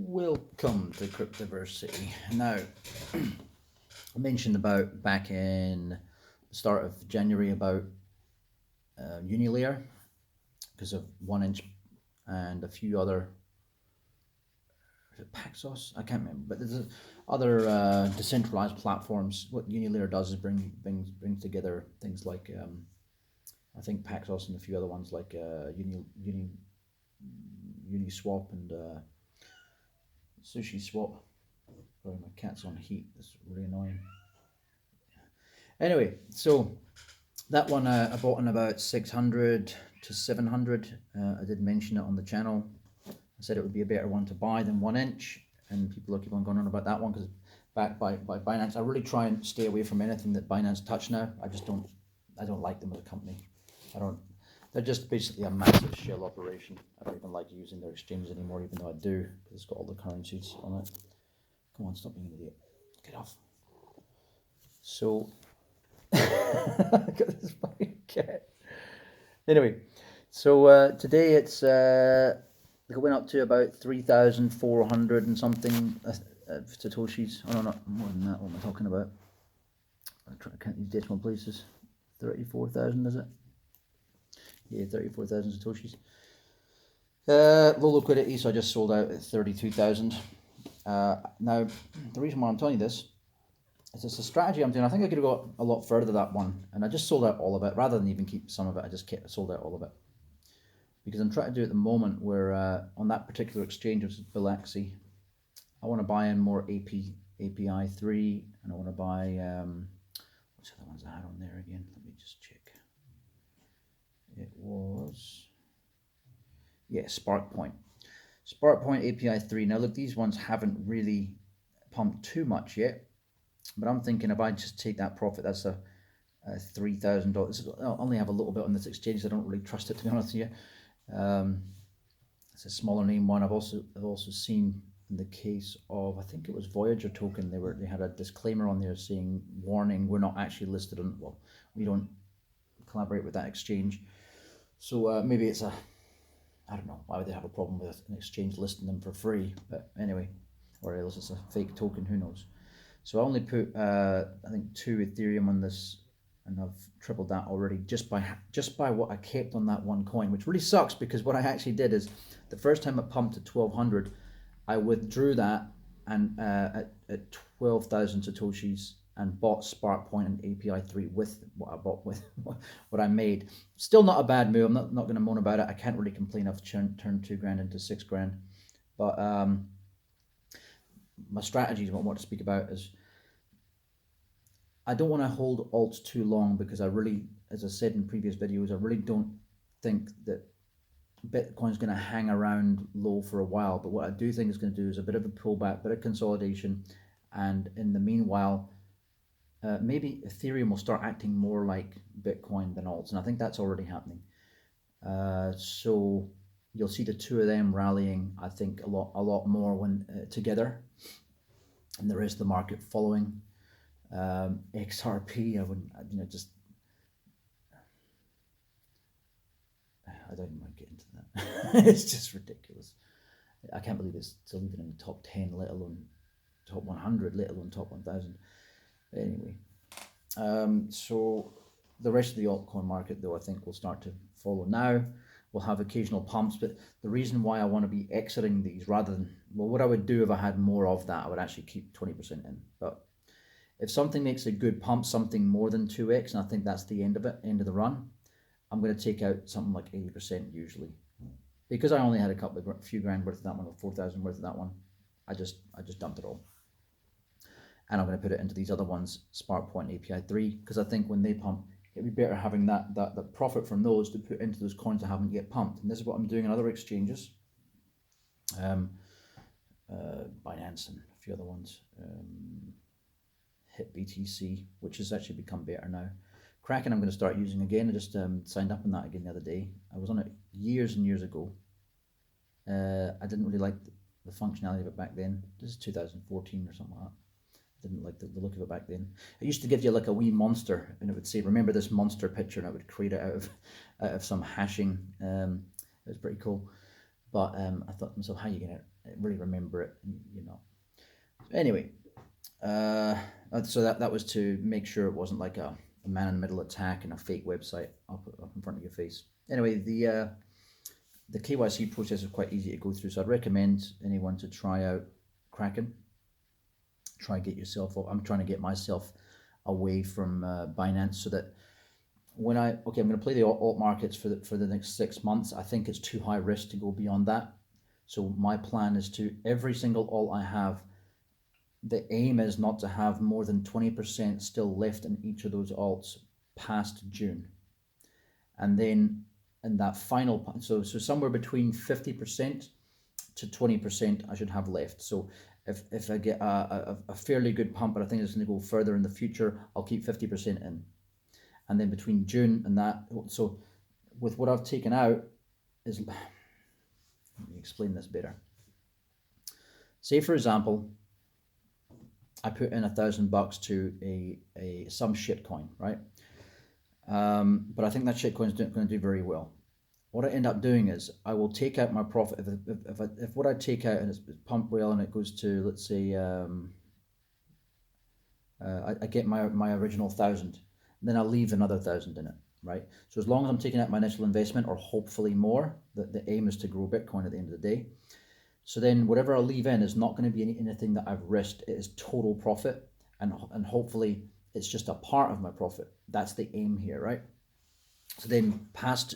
Welcome to Cryptoversity. Now, I mentioned about back in the start of January about UniLAYER because of 1inch and a few other, is it Paxos? I can't remember, but there's other decentralized platforms. What UniLAYER does is bring together things like I think Paxos and a few other ones like Uniswap and Sushi Swap. Sorry, my cat's on heat. That's really annoying. Anyway, so that one I bought in about 600 to 700. I did mention it on the channel. I said it would be a better one to buy than 1inch, and people keep on going on about that one because backed by Binance. I really try and stay away from anything that Binance touch now. I don't like them as a company. They're just basically a massive shell operation. I don't even like using their exchange anymore, even though I do, because it's got all the currencies on it. Come on, stop being an idiot. Get off. So, I got this fucking cat. Anyway, so today it's going up to about 3,400 and something Satoshis. Oh no, not more than that. What am I talking about? I can't use decimal places. 34,000 is it? Yeah, 34,000 Satoshis. Low liquidity, so I just sold out at 32,000. Now, the reason why I'm telling you this is it's a strategy I'm doing. I think I could have got a lot further that one, and I just sold out all of it. Rather than even keep some of it, I just sold out all of it. Because I'm trying to do at the moment where on that particular exchange, which is Bilaxi, I want to buy in more API3, and I want to buy, what's the other ones I had on there again? Let me just check. It was, yeah, SparkPoint. SparkPoint API3. Now look, these ones haven't really pumped too much yet, but I'm thinking if I just take that profit, that's a $3,000. I'll only have a little bit on this exchange. I don't really trust it, to be honest with you. It's a smaller name one. I've also seen in the case of, I think it was Voyager token, they had a disclaimer on there saying, warning, we're not actually listed on, well, we don't collaborate with that exchange. So maybe it's I don't know, why would they have a problem with an exchange listing them for free? But anyway, or else it's a fake token, who knows? So I only put, I think 2 Ethereum on this, and I've tripled that already just by what I kept on that one coin, which really sucks because what I actually did is the first time it pumped to 1,200, I withdrew that and at 12,000 Satoshis and bought SparkPoint and API3 with what I bought, with what I made. Still not a bad move. I'm not going to moan about it. I can't really complain. I've turned $2,000 into $6,000. But my strategies, what I want to speak about is I don't want to hold alts too long because I really, as I said in previous videos, I really don't think that Bitcoin's going to hang around low for a while. But what I do think it's going to do is a bit of a pullback, bit of consolidation, and in the meanwhile, maybe Ethereum will start acting more like Bitcoin than alts, and I think that's already happening. So you'll see the two of them rallying, I think, a lot more when together, and the rest of the market following. XRP, I wouldn't, just I don't even want to get into that. It's just ridiculous. I can't believe it's still even in the top 10, let alone top 100, let alone top 1,000. Anyway, so the rest of the altcoin market, though, I think will start to follow now. We'll have occasional pumps, but the reason why I want to be exiting these rather than, well, what I would do if I had more of that, I would actually keep 20% in. But if something makes a good pump, something more than 2x, and I think that's the end of it, end of the run, I'm going to take out something like 80% usually. Because I only had a few grand worth of that one, or 4,000 worth of that one, I just dumped it all. And I'm going to put it into these other ones, SparkPoint API3, because I think when they pump, it'd be better having that profit from those to put into those coins that haven't yet pumped. And this is what I'm doing in other exchanges, Binance and a few other ones, Hit BTC, which has actually become better now. Kraken I'm going to start using again. I just signed up on that again the other day. I was on it years and years ago. I didn't really like the functionality of it back then. This is 2014 or something like that. I didn't like the look of it back then. It used to give you like a wee monster, and it would say, remember this monster picture, and it would create it out of some hashing. It was pretty cool. But I thought to myself, how are you going to really remember it, you know. Anyway, so that was to make sure it wasn't like a man-in-the-middle attack and a fake website up in front of your face. Anyway, the KYC process is quite easy to go through, so I'd recommend anyone to try out Kraken. Try and get yourself. I'm trying to get myself away from Binance so that when I'm going to play the alt markets for the next 6 months. I think it's too high risk to go beyond that. So my plan is to every single alt I have. The aim is not to have more than 20% still left in each of those alts past June, and then in that final, so somewhere between 50% to 20% I should have left. So if I get a fairly good pump, but I think it's going to go further in the future, I'll keep 50% in. And then between June and that, so with what I've taken out is, let me explain this better. Say for example, I put in $1,000 to some shit coin, right? But I think that shit coin is going to do very well. What I end up doing is I will take out my profit. If what I take out and it's pumped well and it goes to, let's say, I get my original 1,000, then I'll leave another 1,000 in it, right? So as long as I'm taking out my initial investment, or hopefully more, the aim is to grow Bitcoin at the end of the day. So then whatever I leave in is not going to be anything that I've risked. It is total profit, and hopefully it's just a part of my profit. That's the aim here, right? So then past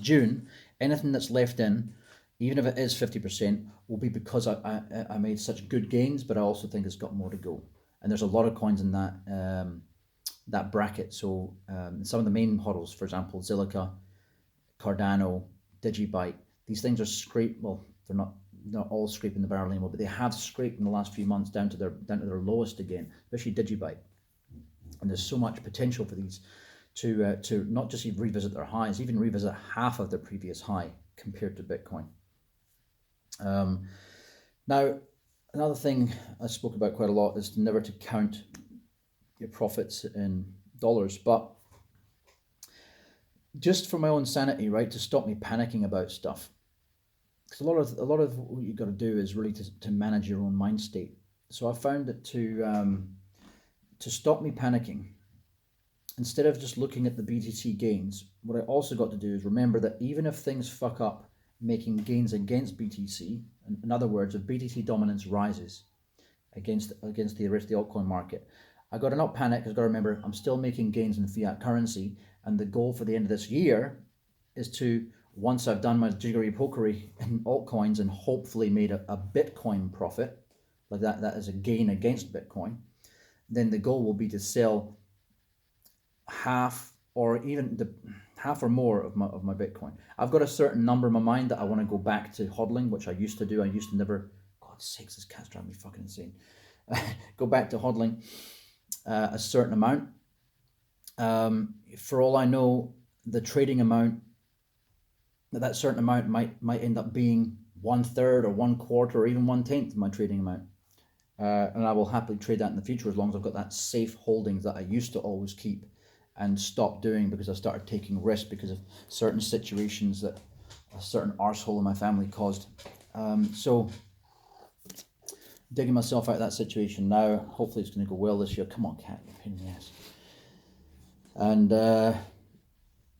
June, anything that's left in, even if it is 50%, will be because I made such good gains, but I also think it's got more to go. And there's a lot of coins in that bracket. So some of the main hodls, for example, Zilliqa, Cardano, Digibyte, these things are scraped. Well, they're not all scraping the barrel anymore, but they have scraped in the last few months down to their lowest again, especially Digibyte. And there's so much potential for these to not just even revisit their highs, even revisit half of their previous high compared to Bitcoin. Now, another thing I spoke about quite a lot is never to count your profits in dollars, but just for my own sanity, right, to stop me panicking about stuff. Because a lot of what you've got to do is really to manage your own mind state. So I found that to stop me panicking, instead of just looking at the BTC gains, what I also got to do is remember that even if things fuck up making gains against BTC, in other words, if BTC dominance rises against the rest of the altcoin market, I got to not panic, because I've got to remember I'm still making gains in fiat currency, and the goal for the end of this year is to, once I've done my jiggery pokery in altcoins and hopefully made a Bitcoin profit, like that is a gain against Bitcoin, then the goal will be to sell half or more of my Bitcoin. I've got a certain number in my mind that I want to go back to hodling, which I used to do. I used to never, God's sakes, this cat's driving me fucking insane. Go back to hodling a certain amount. For all I know, the trading amount, that certain amount might end up being 1/3 or 1/4 or even 1/10 of my trading amount. And I will happily trade that in the future, as long as I've got that safe holdings that I used to always keep and stop doing because I started taking risks because of certain situations that a certain arsehole in my family caused. So digging myself out of that situation now. Hopefully it's going to go well this year. Come on, cat, you're a pain in the ass. And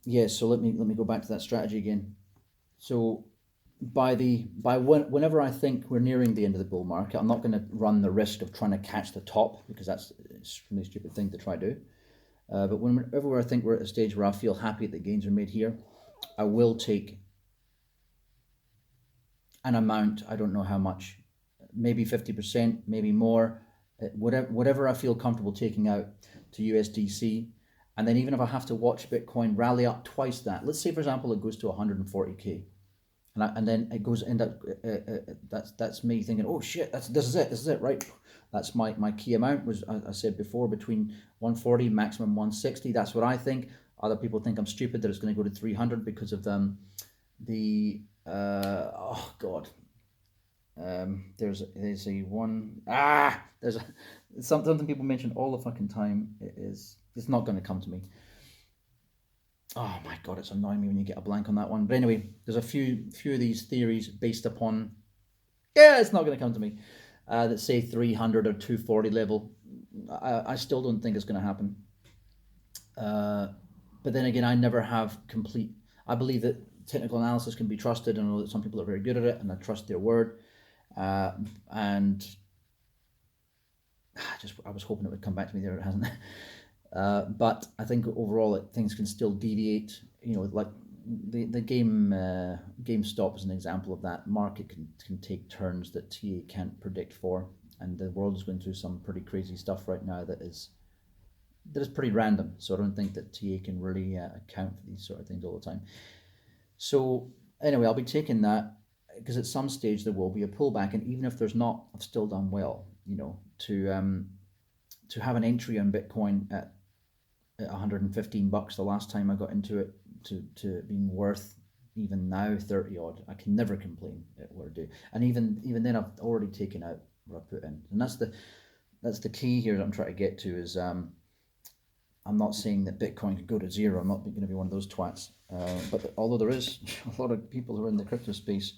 yeah, so let me go back to that strategy again. So whenever I think we're nearing the end of the bull market, I'm not going to run the risk of trying to catch the top, because that's a really stupid thing to try to do. But whenever I think we're at a stage where I feel happy that gains are made here, I will take an amount. I don't know how much, maybe 50%, maybe more, whatever I feel comfortable taking out to USDC. And then even if I have to watch Bitcoin rally up twice that, let's say for example it goes to 140k, and then it goes end up that's me thinking, oh shit, this is it, right? That's my key amount was, I said before, between 140 maximum 160. That's what I think. Other people think I'm stupid that it's going to go to 300 because of something people mention all the fucking time. It's not going to come to me. Oh my god, it's annoying me when you get a blank on that one. But anyway, there's a few of these theories based upon yeah, it's not going to come to me. That say 300 or 240 level. I still don't think it's going to happen. But then again, I never have complete. I believe that technical analysis can be trusted, and I know that some people are very good at it, and I trust their word. And I was hoping it would come back to me there. It hasn't. But I think overall, things can still deviate. You know, like the GameStop is an example of that. Market can take turns that TA can't predict for, and the world is going through some pretty crazy stuff right now that is pretty random. So I don't think that TA can really account for these sort of things all the time. So anyway, I'll be taking that because at some stage there will be a pullback, and even if there's not, I've still done well. You know, to have an entry on Bitcoin at $115 the last time I got into it, to being worth even now 30 odd, I can never complain at what I do. And even then, I've already taken out what I put in, and that's the key here that I'm trying to get to is I'm not saying that Bitcoin could go to zero. I'm not going to be one of those twats. But although there is a lot of people who are in the crypto space,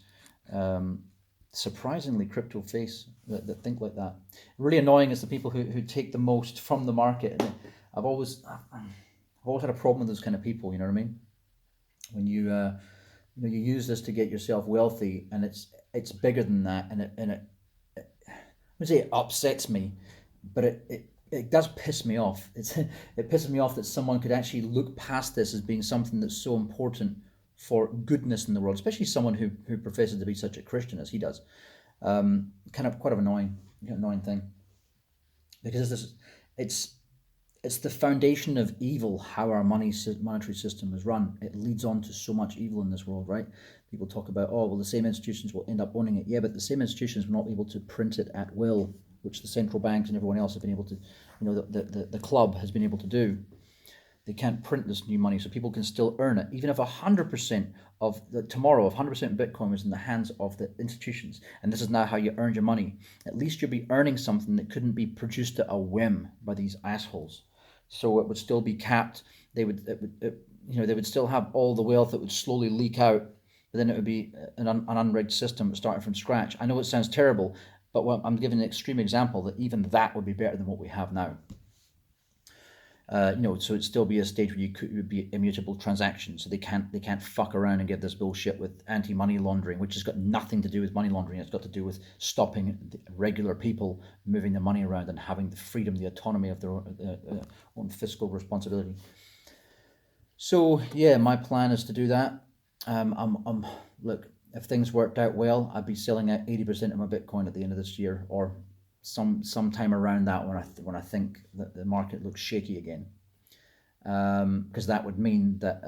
surprisingly crypto face that think like that. Really annoying is the people who take the most from the market. And I've always had a problem with those kind of people. You know what I mean? When you use this to get yourself wealthy, and it's bigger than that, and it I would say it upsets me, but it does piss me off. It pisses me off that someone could actually look past this as being something that's so important for goodness in the world, especially someone who professes to be such a Christian as he does. Kind of quite an annoying thing, because it's the foundation of evil. How our monetary system is run, it leads on to so much evil in this world, right? People talk about, oh well, the same institutions will end up owning it. Yeah, but the same institutions were not able to print it at will, which the central banks and everyone else have been able to, the club has been able to do. They can't print this new money, so people can still earn it. Even if 100% of tomorrow, if 100% Bitcoin was in the hands of the institutions, and this is now how you earn your money, at least you'll be earning something that couldn't be produced at a whim by these assholes. So it would still be capped. They would still have all the wealth that would slowly leak out, but then it would be an unrigged system starting from scratch. I know it sounds terrible, but I'm giving an extreme example that even that would be better than what we have now. So it'd still be a stage where it would be immutable transactions. So they can't fuck around and get this bullshit with anti-money laundering, which has got nothing to do with money laundering. It's got to do with stopping regular people moving the money around and having the freedom, the autonomy of their own fiscal responsibility. So yeah, my plan is to do that. Look, if things worked out well, I'd be selling out 80% of my Bitcoin at the end of this year, or sometime around that, when I think that the market looks shaky again, because that would mean that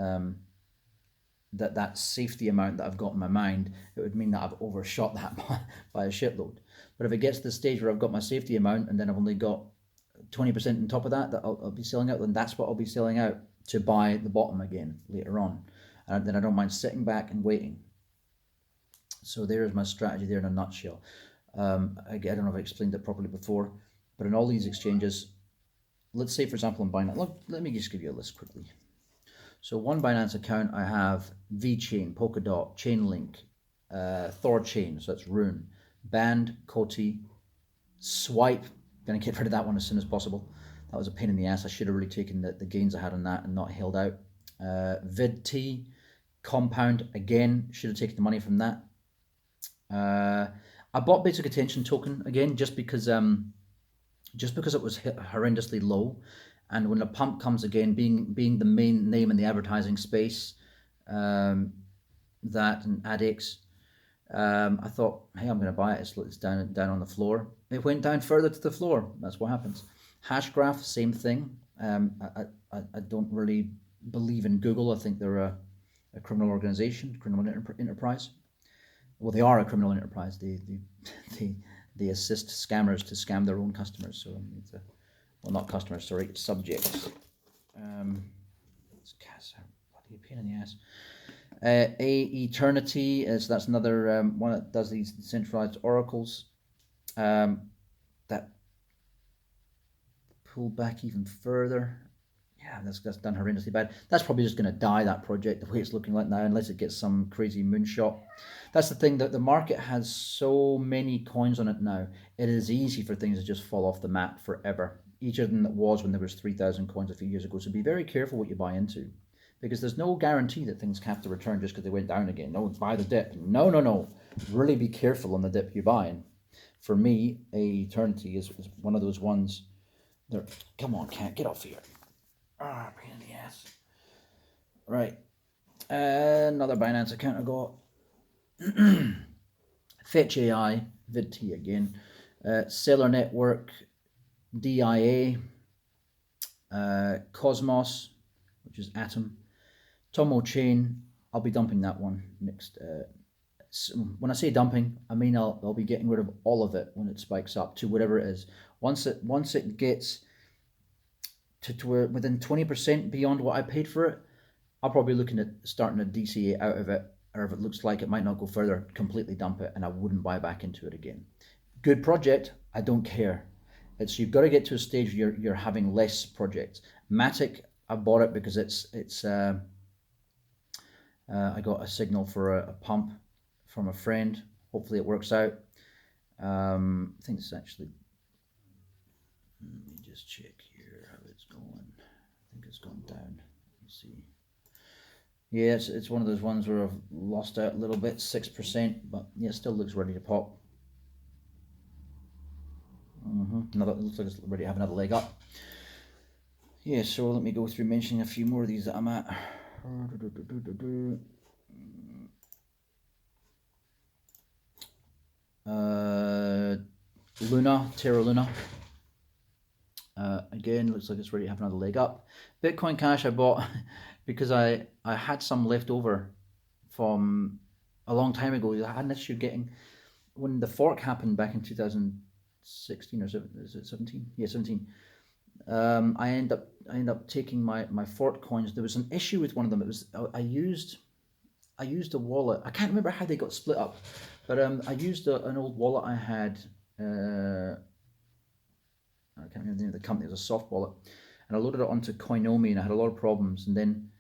that safety amount that I've got in my mind, it would mean that I've overshot that by a shitload. But if it gets to the stage where I've got my safety amount and then I've only got 20% on top of that I'll be selling out, then that's what I'll be selling out to buy the bottom again later on, and then I don't mind sitting back and waiting. So there's my strategy there in a nutshell. Again, I don't know if I explained it properly before, but in all these exchanges, let's say for example in Binance, look, let me just give you a list quickly. So one Binance account, I have VChain, Polkadot, Chainlink, Thorchain, so that's Rune, Band, Koti, Swipe. Gonna get rid of that one as soon as possible. That was a pain in the ass. I should have really taken the gains I had on that and not held out. VidT, Compound, again, should have taken the money from that. I bought Basic Attention Token again just because it was horrendously low, and when the pump comes again, being the main name in the advertising space, that and AdX, I thought, hey, I'm going to buy it. It's down on the floor. It went down further to the floor. That's what happens. Hashgraph, same thing. I don't really believe in Google. I think they're a criminal organization, criminal enterprise. Well, they are a criminal enterprise. They assist scammers to scam their own customers. So it's not customers, sorry, subjects. It's bloody pain in the ass. Eternity is that's another one that does these decentralized oracles. That pulled back even further. yeah, that's done horrendously bad. That's probably just going to die, that project, the way it's looking like now, unless it gets some crazy moonshot. That's the thing, that the market has so many coins on it now. It is easy for things to just fall off the map forever, easier than it was when there was 3,000 coins a few years ago. So be very careful what you buy into, because there's no guarantee that things have to return just because they went down again. No, buy the dip. No, no, no. Really be careful on the dip you buy. And for me, Eternity is one of those ones. Come on, cat, get off here. Ah, pain in the ass. Right. Another Binance account I got. Fetch AI, VidT again. Seller Network, DIA. Cosmos, which is Atom. Tomo Chain, I'll be dumping that one next. When I say dumping, I mean I'll be getting rid of all of it when it spikes up to whatever it is. Once it gets to within 20% beyond what I paid for it, I'll probably be looking at starting a DCA out of it, or if it looks like it might not go further, completely dump it, and I wouldn't buy back into it again. Good project, I don't care. It's, you've got to get to a stage where you're having less projects. Matic, I bought it because I got a signal for a pump from a friend. Hopefully it works out. I think it's actually, let me just check here how it's going. I think it's gone down. Let's see. Yeah, it's one of those ones where I've lost out a little bit, 6%, but yeah, it still looks ready to pop. Another, looks like it's ready to have another leg up. Yeah, so let me go through mentioning a few more of these that I'm at. Luna, Terra Luna. Again, looks like it's ready to have another leg up. Bitcoin Cash I bought because I had some left over from a long time ago. I had an issue getting, when the fork happened back in 2016 or 17? Yeah, 17. I end up taking my fork coins. There was an issue with one of them. It was I used a wallet. I can't remember how they got split up, but I used an old wallet I had. I can't remember the name of the company. It was a soft wallet, and I loaded it onto Coinomi, and I had a lot of problems. And then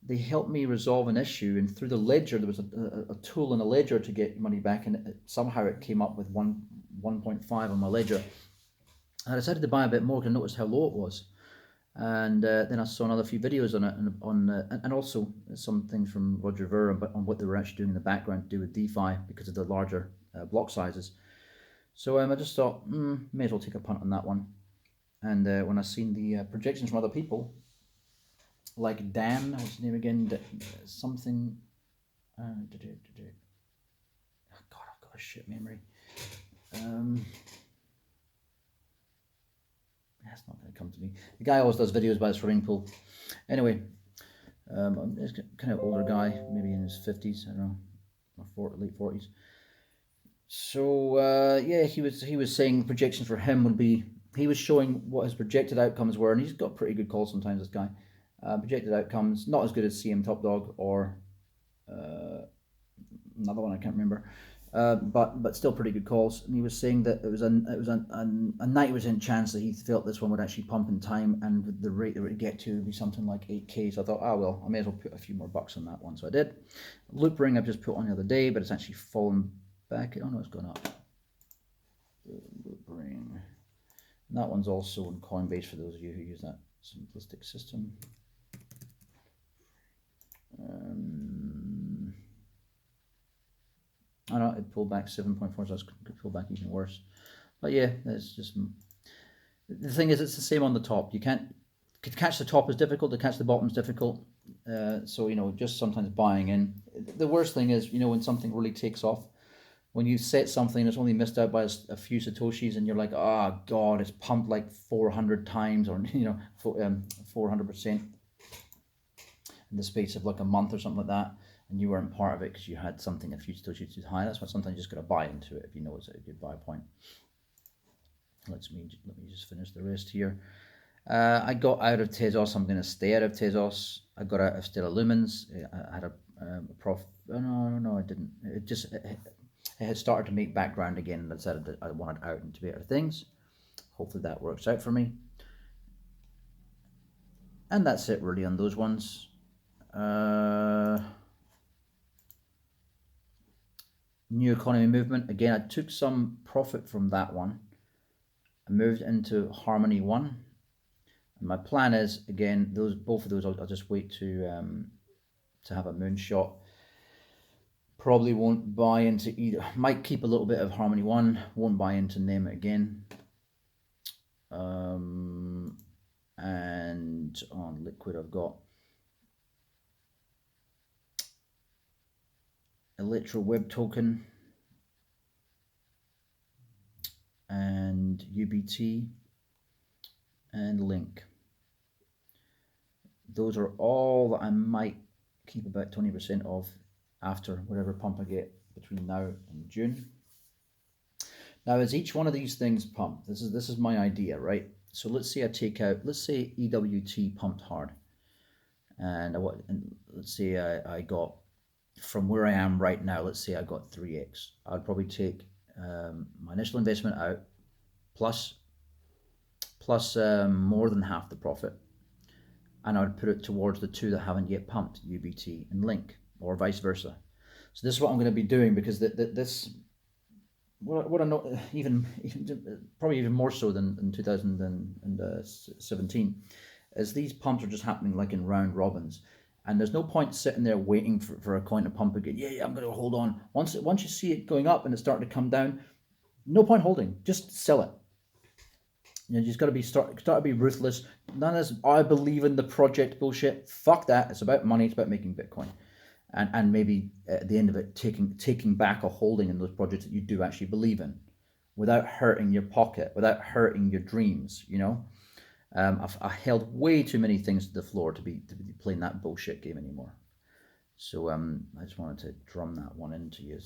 they helped me resolve an issue, and through the ledger, there was a tool in the ledger to get money back, and somehow it came up with 1.5 on my ledger. I decided to buy a bit more because I noticed how low it was, and then I saw another few videos on it, and also some things from Roger Ver on what they were actually doing in the background to do with DeFi because of the larger block sizes. So I just thought, may as well take a punt on that one. And when I seen the projections from other people, like Dan, what's his name again? Something. Oh God, I've got a shit memory. That's not going to come to me. The guy always does videos by the swimming pool. Anyway, he's kind of older guy, maybe in his 50s, I don't know, or late 40s. So yeah, he was saying projections for him would be, he was showing what his projected outcomes were, and he's got pretty good calls sometimes, this guy. Projected outcomes, not as good as CM Top Dog or another one I can't remember, but still pretty good calls. And he was saying that it was a 90% chance that he felt this one would actually pump in time, and the rate that it would get to would be something like 8K. So I thought, well, I may as well put a few more bucks on that one. So I did. Loop Ring I've just put on the other day, but it's actually fallen back. Oh no, it's gone up. Loop Ring. And that one's also on Coinbase for those of you who use that simplistic system. I know it pulled back 7.4, so it could pull back even worse. But yeah, it's just, the thing is, it's the same on the top. You can't, to catch the top is difficult, to catch the bottom is difficult. So, just sometimes buying in. The worst thing is, when something really takes off, when you set something that's only missed out by a few Satoshis, and you're like, oh God, it's pumped like 400 times, or 400% in the space of like a month or something like that, and you weren't part of it because you had something a few Satoshis too high. That's why sometimes you just got to buy into it if you know it's a good buy point. Let me just finish the rest here. I got out of Tezos. I'm going to stay out of Tezos. I got out of Stellar Lumens. I had a prof. Oh, no, I didn't. It had started to make background again, and I decided that I wanted out into better things. Hopefully that works out for me. And that's it really on those ones. New economy movement, again, I took some profit from that one. I moved into Harmony 1. And my plan is, again, both of those I'll just wait to have a moonshot. Probably won't buy into either. Might keep a little bit of Harmony 1, won't buy into Name It again. And on liquid I've got Electro Web Token and UBT and Link. Those are all that I might keep about 20% of after whatever pump I get between now and June. Now, as each one of these things pump, this is my idea, right? So let's say I take out, let's say EWT pumped hard, and let's say I got, from where I am right now, let's say I got 3x. I'd probably take my initial investment out, plus more than half the profit, and I would put it towards the two that haven't yet pumped, UBT and Link, or vice versa. So this is what I'm going to be doing, because what I know, even probably even more so than in 2017, is these pumps are just happening like in round robins, and there's no point sitting there waiting for a coin to pump again. Yeah, I'm going to hold on. Once you see it going up and it's starting to come down, no point holding. Just sell it. You just got to start to be ruthless. None of this, I believe in the project bullshit. Fuck that. It's about money. It's about making Bitcoin. And maybe at the end of it, taking back a holding in those projects that you do actually believe in, without hurting your pocket, without hurting your dreams. I held way too many things to the floor to be playing that bullshit game anymore. So I just wanted to drum that one into you,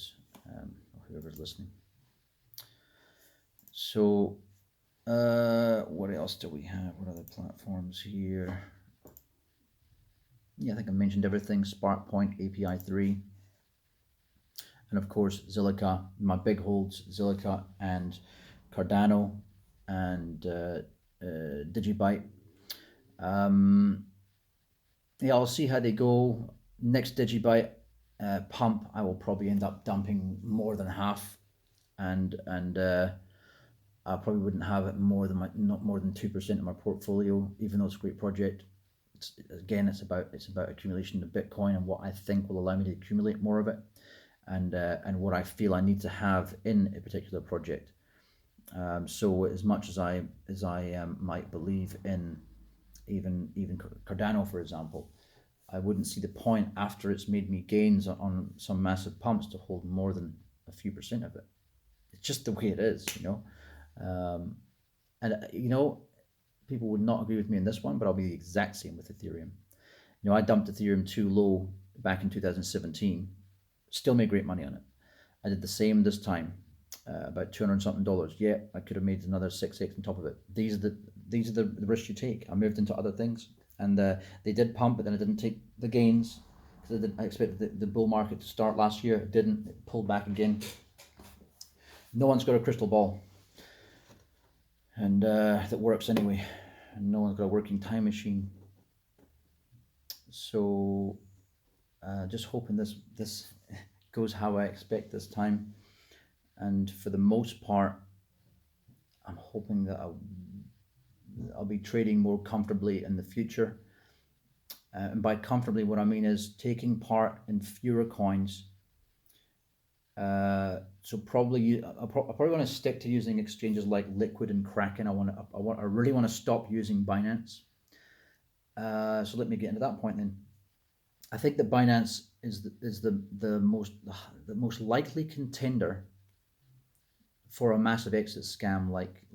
whoever's listening. So what else do we have? What other platforms here? Yeah, I think I mentioned everything. SparkPoint, API3, and of course Zilliqa. My big holds, Zilliqa and Cardano and Digibyte. Yeah, I'll see how they go. Next Digibyte pump, I will probably end up dumping more than half, and I probably wouldn't have it not more than 2% of my portfolio, even though it's a great project. It's about accumulation of Bitcoin and what I think will allow me to accumulate more of it, and what I feel I need to have in a particular project. So as much as I might believe in even Cardano, for example, I wouldn't see the point after it's made me gains on some massive pumps to hold more than a few percent of it. It's just the way it is, and people would not agree with me on this one, but I'll be the exact same with Ethereum. I dumped Ethereum too low back in 2017, still made great money on it. I did the same this time, about $200 something. Yeah, I could have made another 6x on top of it. These are the risks you take. I moved into other things, and they did pump, but then I didn't take the gains because I expected the bull market to start last year. It didn't. It pulled back again. No one's got a crystal ball, and that works anyway, and no one's got a working time machine. So just hoping this goes how I expect this time, and for the most part I'm hoping that I'll be trading more comfortably in the future, and by comfortably what I mean is taking part in fewer coins. So I'm probably going to stick to using exchanges like Liquid and Kraken. I really want to stop using Binance. So let me get into that point then. I think that Binance is the most likely contender for a massive exit scam like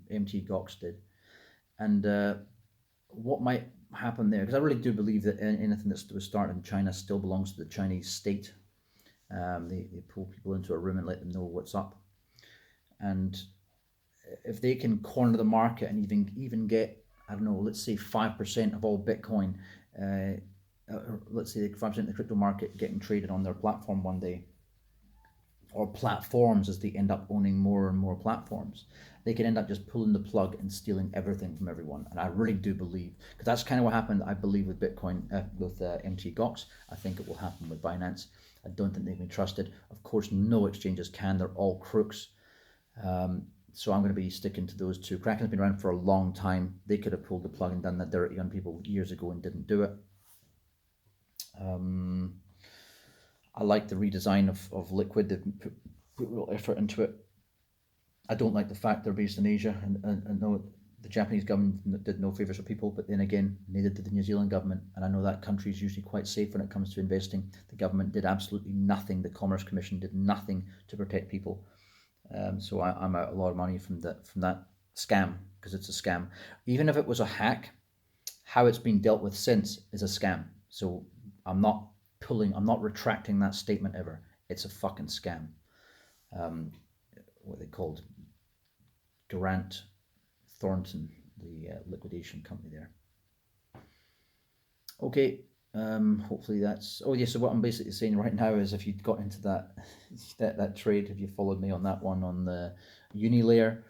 MT Gox did, and what might happen there, because I really do believe that anything that was started in China still belongs to the Chinese state. They pull people into a room and let them know what's up, and if they can corner the market and even get, I don't know, let's say 5% of all Bitcoin, let's say 5% of the crypto market getting traded on their platform one day, or platforms as they end up owning more and more platforms, they can end up just pulling the plug and stealing everything from everyone. And I really do believe, because that's kind of what happened, I believe, with Bitcoin, with MT Gox. I think it will happen with Binance. I don't think they can be trusted. Of course, no exchanges can. They're all crooks. So I'm going to be sticking to those two. Kraken's been around for a long time. They could have pulled the plug and done that dirty on people years ago and didn't do it. I like the redesign of Liquid. They've put real effort into it. I don't like the fact they're based in Asia, and no, the Japanese government did no favours for people, but then again, neither did the New Zealand government, and I know that country is usually quite safe when it comes to investing. The government did absolutely nothing. The Commerce Commission did nothing to protect people. So I'm out a lot of money from that scam, because it's a scam. Even if it was a hack, how it's been dealt with since is a scam. So I'm not retracting that statement ever. It's a fucking scam. What are they called? Durant Thornton, the liquidation company there. Okay, hopefully that's. Oh yeah, so what I'm basically saying right now is, if you got into that trade, if you followed me on that one on the UniLAYER,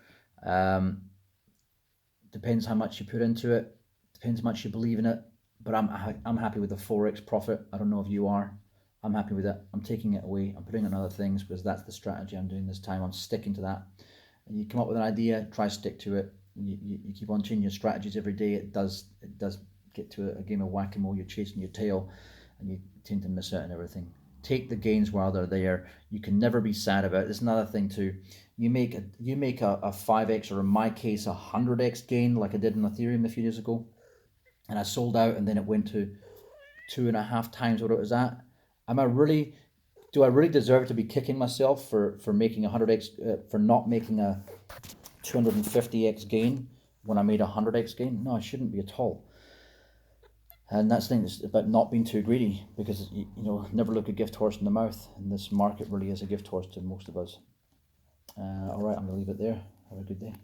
depends how much you put into it, depends how much you believe in it. But I'm happy with the 4x profit. I don't know if you are. I'm happy with it. I'm taking it away. I'm putting in other things, because that's the strategy I'm doing this time. I'm sticking to that. And you come up with an idea, try stick to it. You keep on changing your strategies every day. It does get to a game of whack-a-mole. You're chasing your tail, and you tend to miss out on everything. Take the gains while they're there. You can never be sad about it. There's another thing too. You make a 5x, or in my case a 100x gain, like I did in Ethereum a few days ago, and I sold out, and then it went to 2.5 times what it was at. Do I really deserve to be kicking myself for making 100x, for not making a 250x gain when I made a 100x gain? No, I shouldn't be at all. And that's the thing, it's about not being too greedy, because you know, never look a gift horse in the mouth, and this market really is a gift horse to most of us. All right, I'm gonna leave it there. Have a good day.